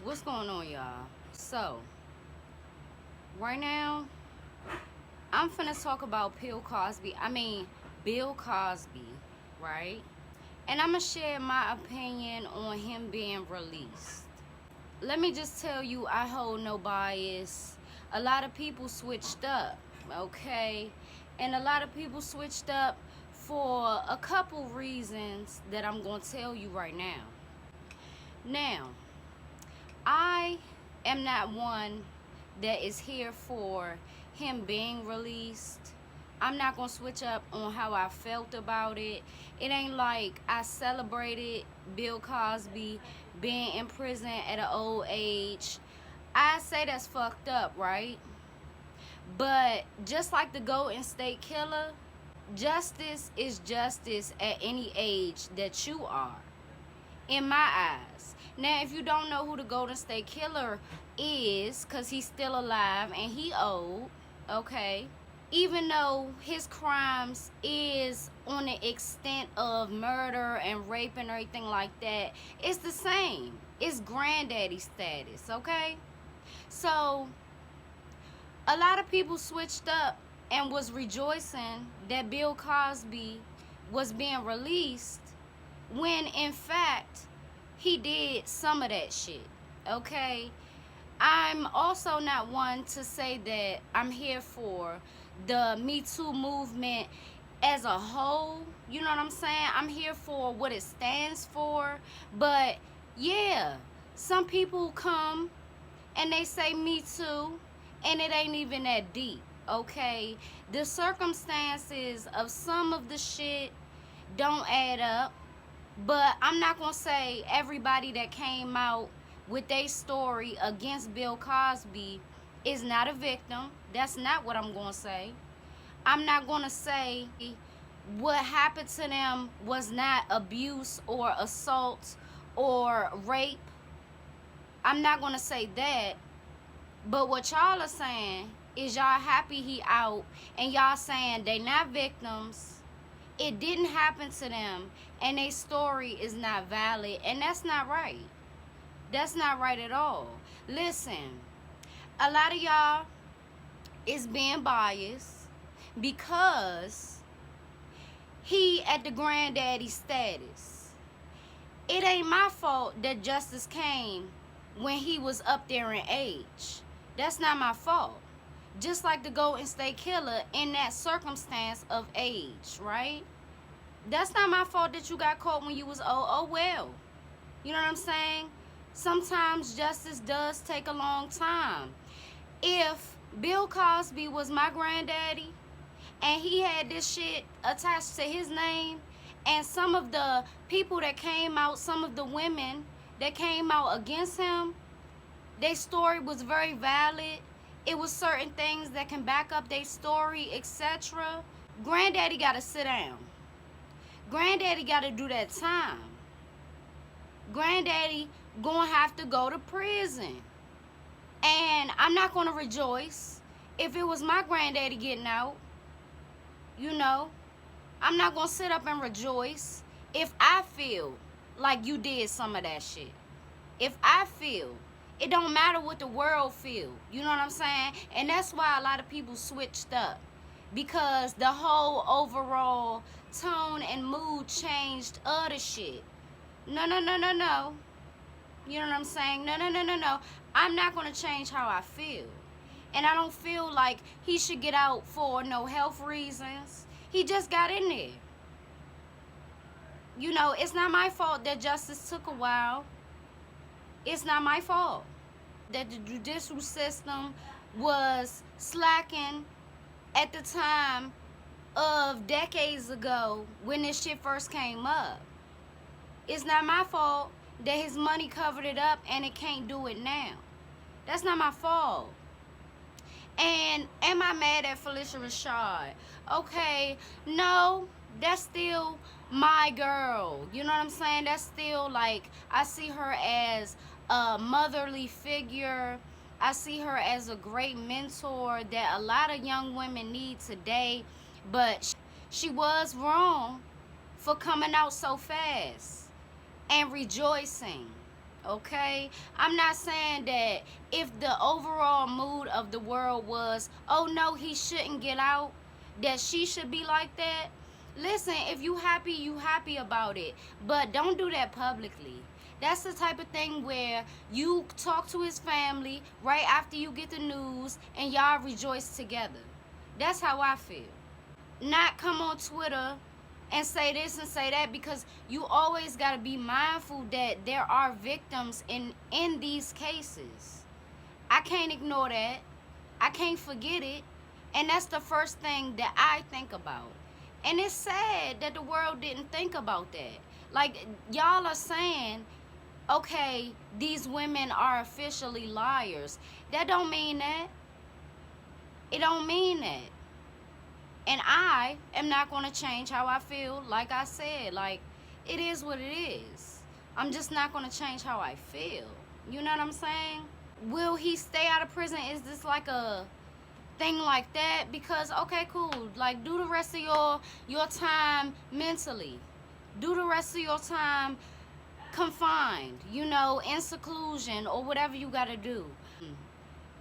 What's going on, y'all? So, right now, I'm finna talk about Bill Cosby, right? And I'm gonna share my opinion on him being released. Let me just tell you, I hold no bias. A lot of people switched up, okay? And a lot of people switched up for a couple reasons that I'm gonna tell you right now. Now, I am not one that is here for him being released. I'm not going to switch up on how I felt about it. It ain't like I celebrated Bill Cosby being in prison at an old age. I say that's fucked up, right? But just like the Golden State Killer, justice is justice at any age that you are, in my eyes. Now, if you don't know who the Golden State Killer is, because he's still alive and he old, okay, even though his crimes is on the extent of murder and rape and everything like that, it's the same. It's granddaddy status, okay? So, a lot of people switched up and was rejoicing that Bill Cosby was being released when in fact he did some of that shit, okay? I'm also not one to say that I'm here for the Me Too movement as a whole. You know what I'm saying? I'm here for what it stands for. But yeah, some people come and they say Me Too, and it ain't even that deep, okay? The circumstances of some of the shit don't add up. But I'm not going to say everybody that came out with their story against Bill Cosby is not a victim. That's not what I'm going to say. I'm not going to say what happened to them was not abuse or assault or rape. I'm not going to say that. But what y'all are saying is y'all happy he out, and y'all saying they not victims. It didn't happen to them, and their story is not valid, and that's not right. That's not right at all. Listen, a lot of y'all is being biased because he at the granddaddy status. It ain't my fault that justice came when he was up there in age. That's not my fault. Just like the Golden State Killer in that circumstance of age, right? That's not my fault that you got caught when you was old. Oh well. You know what I'm saying? Sometimes justice does take a long time. If Bill Cosby was my granddaddy and he had this shit attached to his name, and some of the people that came out, some of the women that came out against him, their story was very valid. It was certain things that can back up their story, etc. Granddaddy got to sit down. Granddaddy got to do that time. Granddaddy gonna have to go to prison. And I'm not gonna rejoice if it was my granddaddy getting out. You know, I'm not gonna sit up and rejoice if I feel like you did some of that shit. If I feel, it don't matter what the world feel. You know what I'm saying? And that's why a lot of people switched up, because the whole overall tone and mood changed of the shit. No. You know what I'm saying? No. I'm not going to change how I feel. And I don't feel like he should get out for no health reasons. He just got in there. You know, it's not my fault that justice took a while. It's not my fault that the judicial system was slacking at the time of decades ago when this shit first came up. It's not my fault that his money covered it up and it can't do it now. That's not my fault. And am I mad at Felicia Rashad? Okay, no, that's still my girl. You know what I'm saying? That's still, like, I see her as a motherly figure. I see her as a great mentor that a lot of young women need today. But she was wrong for coming out so fast and rejoicing. Okay? I'm not saying that if the overall mood of the world was, oh no, he shouldn't get out, that she should be like that. Listen, if you happy about it. But don't do that publicly. That's the type of thing where you talk to his family right after you get the news and y'all rejoice together. That's how I feel. Not come on Twitter and say this and say that, because you always got to be mindful that there are victims in these cases. I can't ignore that. I can't forget it. And that's the first thing that I think about. And it's sad that the world didn't think about that. Like, y'all are saying, okay, these women are officially liars. That don't mean that. It don't mean that. And I am not going to change how I feel. Like I said, like, it is what it is. I'm just not going to change how I feel. You know what I'm saying? Will he stay out of prison? Is this like a thing like that? Because, okay, cool. Like, do the rest of your time mentally. Do the rest of your time confined, you know, in seclusion or whatever you got to do.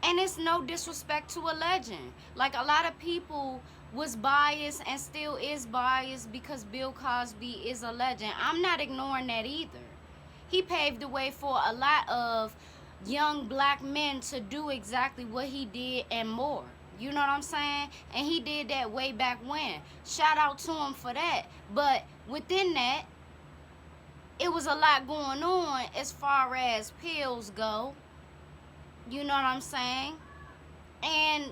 And it's no disrespect to a legend. Like, a lot of people was biased and still is biased because Bill Cosby is a legend. I'm not ignoring that either. He paved the way for a lot of young black men to do exactly what he did and more. You know what I'm saying? And he did that way back when. Shout out to him for that. But within that, it was a lot going on as far as pills go. You know what I'm saying? And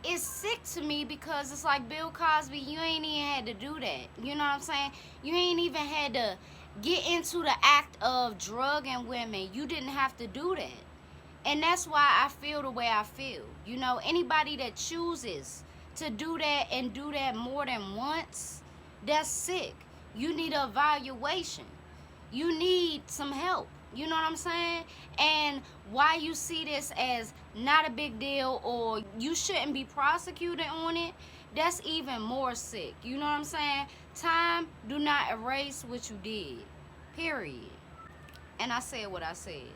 it's sick to me because it's like, Bill Cosby, you ain't even had to do that. You know what I'm saying? You ain't even had to get into the act of drugging women. You didn't have to do that. And that's why I feel the way I feel. You know, anybody that chooses to do that and do that more than once, that's sick. You need an evaluation. You need some help. You know what I'm saying? And why you see this as not a big deal or you shouldn't be prosecuted on it, that's even more sick. You know what I'm saying? Time do not erase what you did. Period. And I said what I said.